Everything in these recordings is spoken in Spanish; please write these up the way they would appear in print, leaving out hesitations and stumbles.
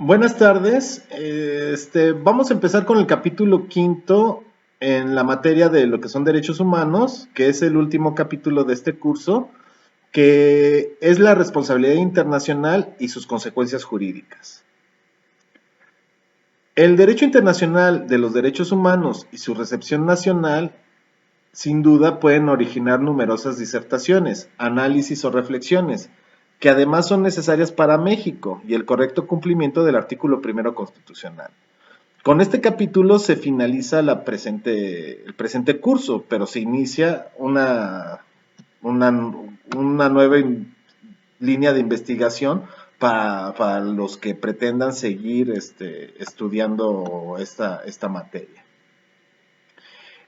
Buenas tardes. Vamos a empezar con el capítulo quinto en la materia de lo que son derechos humanos, que es el último capítulo de este curso, que es la responsabilidad internacional y sus consecuencias jurídicas. El derecho internacional de los derechos humanos y su recepción nacional, sin duda, pueden originar numerosas disertaciones, análisis o reflexiones, que además son necesarias para México y el correcto cumplimiento del artículo primero constitucional. Con este capítulo se finaliza el presente curso, pero se inicia una, una nueva línea de investigación para los que pretendan seguir estudiando esta materia.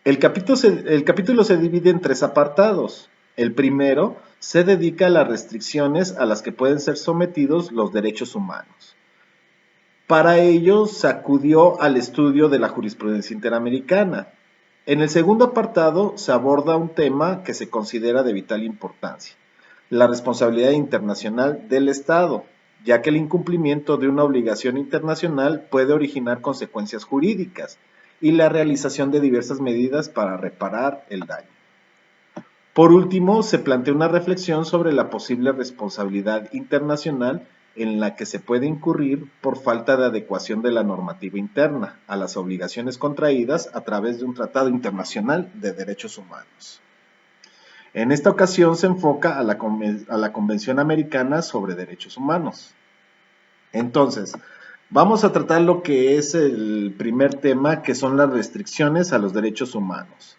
El capítulo se divide en tres apartados. El primero se dedica a las restricciones a las que pueden ser sometidos los derechos humanos. Para ello se acudió al estudio de la jurisprudencia interamericana. En el segundo apartado se aborda un tema que se considera de vital importancia, la responsabilidad internacional del Estado, ya que el incumplimiento de una obligación internacional puede originar consecuencias jurídicas y la realización de diversas medidas para reparar el daño. Por último, se plantea una reflexión sobre la posible responsabilidad internacional en la que se puede incurrir por falta de adecuación de la normativa interna a las obligaciones contraídas a través de un tratado internacional de derechos humanos. En esta ocasión se enfoca a la Convención Americana sobre Derechos Humanos. Entonces, vamos a tratar lo que es el primer tema, que son las restricciones a los derechos humanos.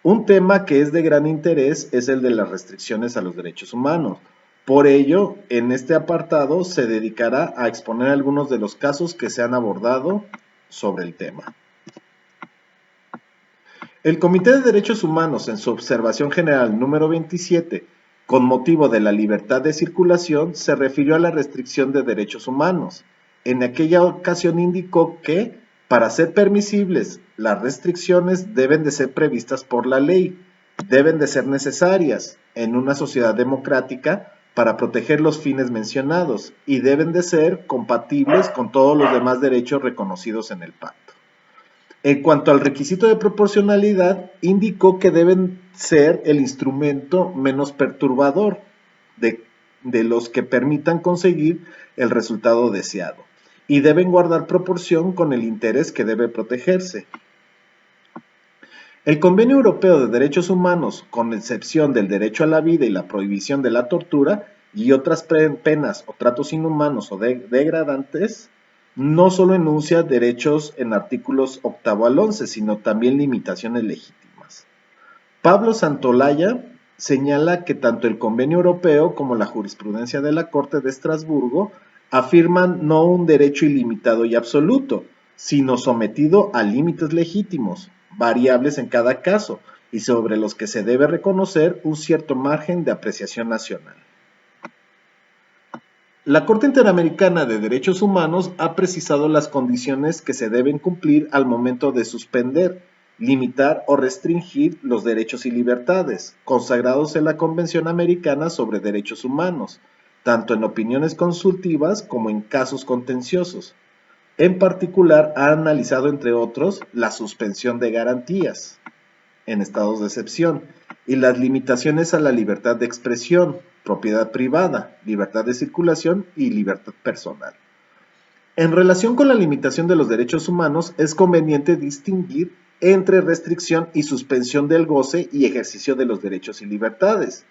Un tema que es de gran interés es el de las restricciones a los derechos humanos. Por ello, en este apartado se dedicará a exponer algunos de los casos que se han abordado sobre el tema. El Comité de Derechos Humanos, en su observación general número 27, con motivo de la libertad de circulación, se refirió a la restricción de derechos humanos. En aquella ocasión indicó que, para ser permisibles, las restricciones deben de ser previstas por la ley, deben de ser necesarias en una sociedad democrática para proteger los fines mencionados y deben de ser compatibles con todos los demás derechos reconocidos en el pacto. En cuanto al requisito de proporcionalidad, indicó que deben ser el instrumento menos perturbador de los que permitan conseguir el resultado deseado y deben guardar proporción con el interés que debe protegerse. El Convenio Europeo de Derechos Humanos, con excepción del derecho a la vida y la prohibición de la tortura y otras penas o tratos inhumanos o degradantes, no solo enuncia derechos en artículos 8 al 11, sino también limitaciones legítimas. Pablo Santolaya señala que tanto el Convenio Europeo como la jurisprudencia de la Corte de Estrasburgo afirman no un derecho ilimitado y absoluto, sino sometido a límites legítimos, variables en cada caso, y sobre los que se debe reconocer un cierto margen de apreciación nacional. La Corte Interamericana de Derechos Humanos ha precisado las condiciones que se deben cumplir al momento de suspender, limitar o restringir los derechos y libertades, consagrados en la Convención Americana sobre Derechos Humanos, tanto en opiniones consultivas como en casos contenciosos. En particular, ha analizado, entre otros, la suspensión de garantías en estados de excepción y las limitaciones a la libertad de expresión, propiedad privada, libertad de circulación y libertad personal. En relación con la limitación de los derechos humanos, es conveniente distinguir entre restricción y suspensión del goce y ejercicio de los derechos y libertades.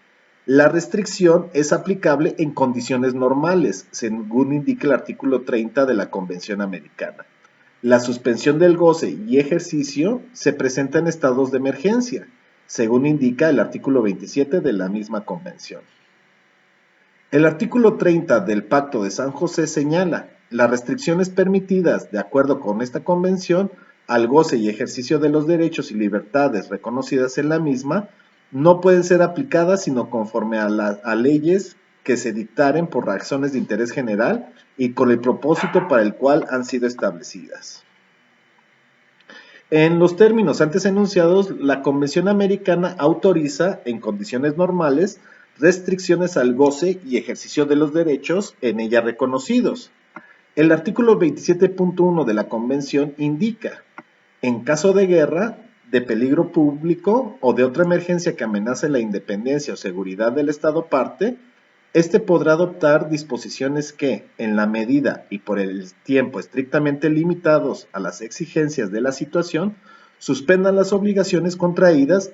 La restricción es aplicable en condiciones normales, según indica el artículo 30 de la Convención Americana. La suspensión del goce y ejercicio se presenta en estados de emergencia, según indica el artículo 27 de la misma Convención. El artículo 30 del Pacto de San José señala: las restricciones permitidas, de acuerdo con esta Convención, al goce y ejercicio de los derechos y libertades reconocidas en la misma, no pueden ser aplicadas sino conforme a leyes que se dictaren por razones de interés general y con el propósito para el cual han sido establecidas. En los términos antes enunciados, la Convención Americana autoriza, en condiciones normales, restricciones al goce y ejercicio de los derechos en ella reconocidos. El artículo 27.1 de la Convención indica: en caso de guerra, de peligro público o de otra emergencia que amenace la independencia o seguridad del Estado parte, este podrá adoptar disposiciones que, en la medida y por el tiempo estrictamente limitados a las exigencias de la situación, suspendan las obligaciones contraídas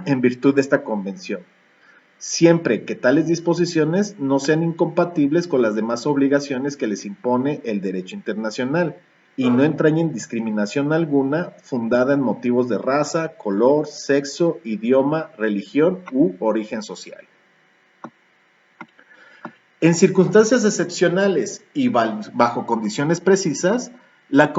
en virtud de esta convención, siempre que tales disposiciones no sean incompatibles con las demás obligaciones que les impone el derecho internacional y no entrañen discriminación alguna fundada en motivos de raza, color, sexo, idioma, religión u origen social. En circunstancias excepcionales y bajo condiciones precisas, la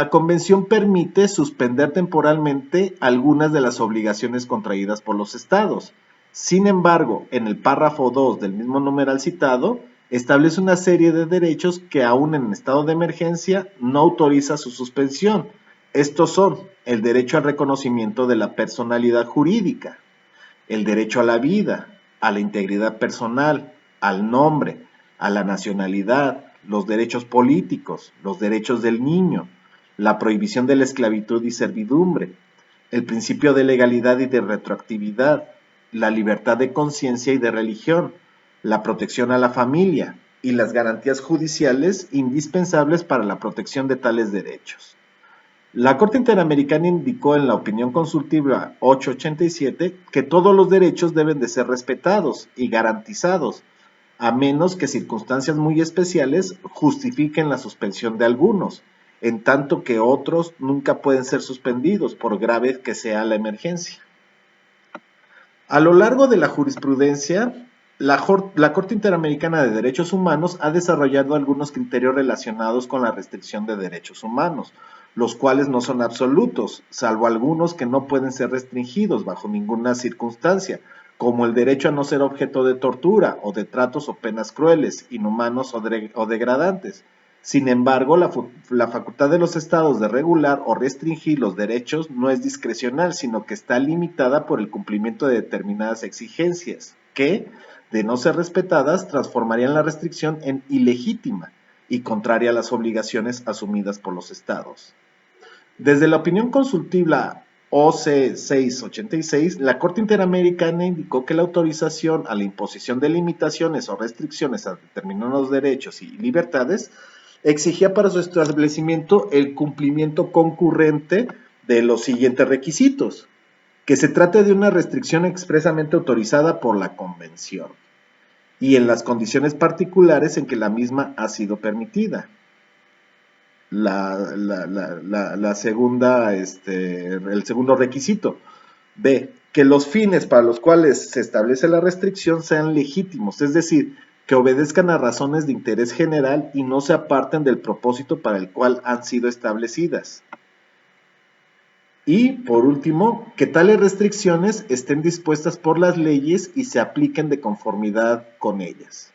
Convención permite suspender temporalmente algunas de las obligaciones contraídas por los Estados. Sin embargo, en el párrafo 2 del mismo numeral citado, establece una serie de derechos que aún en estado de emergencia no autoriza su suspensión. Estos son el derecho al reconocimiento de la personalidad jurídica, el derecho a la vida, a la integridad personal, al nombre, a la nacionalidad, los derechos políticos, los derechos del niño, la prohibición de la esclavitud y servidumbre, el principio de legalidad y de retroactividad, la libertad de conciencia y de religión, la protección a la familia y las garantías judiciales indispensables para la protección de tales derechos. La Corte Interamericana indicó en la opinión consultiva 887 que todos los derechos deben de ser respetados y garantizados, a menos que circunstancias muy especiales justifiquen la suspensión de algunos, en tanto que otros nunca pueden ser suspendidos por grave que sea la emergencia. A lo largo de la jurisprudencia, la Corte Interamericana de Derechos Humanos ha desarrollado algunos criterios relacionados con la restricción de derechos humanos, los cuales no son absolutos, salvo algunos que no pueden ser restringidos bajo ninguna circunstancia, como el derecho a no ser objeto de tortura o de tratos o penas crueles, inhumanos o degradantes. Sin embargo, la facultad de los estados de regular o restringir los derechos no es discrecional, sino que está limitada por el cumplimiento de determinadas exigencias que, de no ser respetadas, transformarían la restricción en ilegítima y contraria a las obligaciones asumidas por los estados. Desde la opinión consultiva OC 686, la Corte Interamericana indicó que la autorización a la imposición de limitaciones o restricciones a determinados derechos y libertades exigía para su establecimiento el cumplimiento concurrente de los siguientes requisitos: que se trate de una restricción expresamente autorizada por la Convención y en las condiciones particulares en que la misma ha sido permitida. El segundo requisito. B, que los fines para los cuales se establece la restricción sean legítimos, es decir, que obedezcan a razones de interés general y no se aparten del propósito para el cual han sido establecidas. Y, por último, que tales restricciones estén dispuestas por las leyes y se apliquen de conformidad con ellas.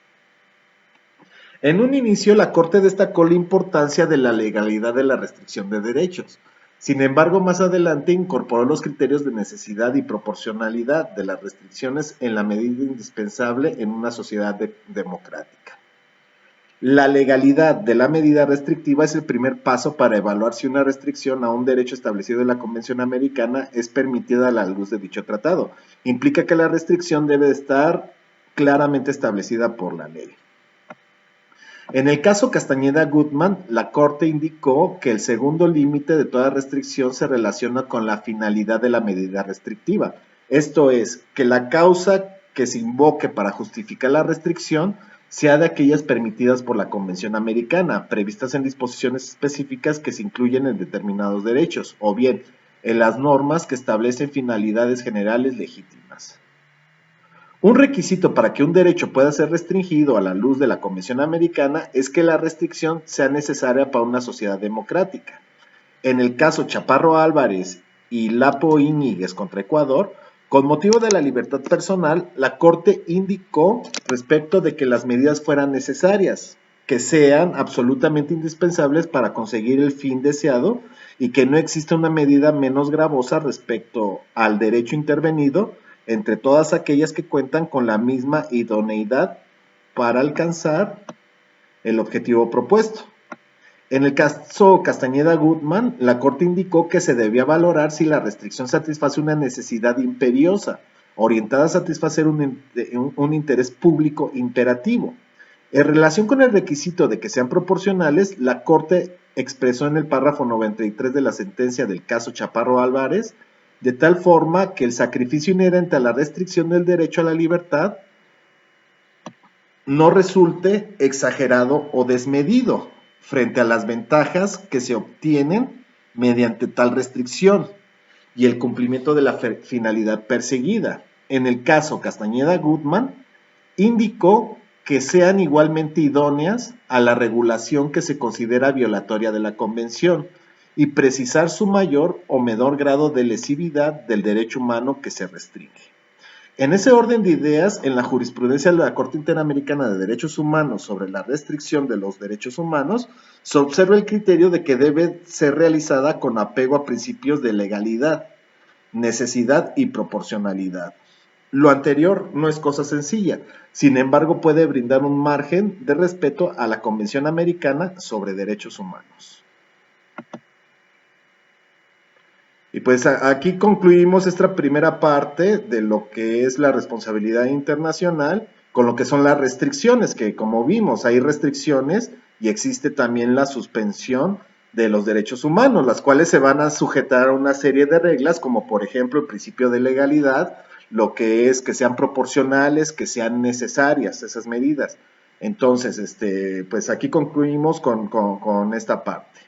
En un inicio, la Corte destacó la importancia de la legalidad de la restricción de derechos. Sin embargo, más adelante incorporó los criterios de necesidad y proporcionalidad de las restricciones en la medida indispensable en una sociedad democrática. La legalidad de la medida restrictiva es el primer paso para evaluar si una restricción a un derecho establecido en la Convención Americana es permitida a la luz de dicho tratado. Implica que la restricción debe estar claramente establecida por la ley. En el caso Castañeda-Gutman, la Corte indicó que el segundo límite de toda restricción se relaciona con la finalidad de la medida restrictiva. Esto es, que la causa que se invoque para justificar la restricción sea de aquellas permitidas por la Convención Americana, previstas en disposiciones específicas que se incluyen en determinados derechos, o bien en las normas que establecen finalidades generales legítimas. Un requisito para que un derecho pueda ser restringido a la luz de la Convención Americana es que la restricción sea necesaria para una sociedad democrática. En el caso Chaparro Álvarez y Lapo Íñiguez contra Ecuador, con motivo de la libertad personal, la Corte indicó respecto de que las medidas fueran necesarias, que sean absolutamente indispensables para conseguir el fin deseado y que no exista una medida menos gravosa respecto al derecho intervenido entre todas aquellas que cuentan con la misma idoneidad para alcanzar el objetivo propuesto. En el caso Castañeda-Gutmann, la Corte indicó que se debía valorar si la restricción satisface una necesidad imperiosa, orientada a satisfacer un interés público imperativo. En relación con el requisito de que sean proporcionales, la Corte expresó en el párrafo 93 de la sentencia del caso Chaparro Álvarez, de tal forma que el sacrificio inherente a la restricción del derecho a la libertad no resulte exagerado o desmedido frente a las ventajas que se obtienen mediante tal restricción y el cumplimiento de la finalidad perseguida. En el caso Castañeda-Gutmann, indicó que sean igualmente idóneas a la regulación que se considera violatoria de la Convención y precisar su mayor o menor grado de lesividad del derecho humano que se restringe. En ese orden de ideas, en la jurisprudencia de la Corte Interamericana de Derechos Humanos sobre la restricción de los derechos humanos, se observa el criterio de que debe ser realizada con apego a principios de legalidad, necesidad y proporcionalidad. Lo anterior no es cosa sencilla, sin embargo puede brindar un margen de respeto a la Convención Americana sobre Derechos Humanos. Y pues aquí concluimos esta primera parte de lo que es la responsabilidad internacional con lo que son las restricciones, que como vimos hay restricciones y existe también la suspensión de los derechos humanos, las cuales se van a sujetar a una serie de reglas, como por ejemplo el principio de legalidad, lo que es que sean proporcionales, que sean necesarias esas medidas. Entonces, pues aquí concluimos con esta parte.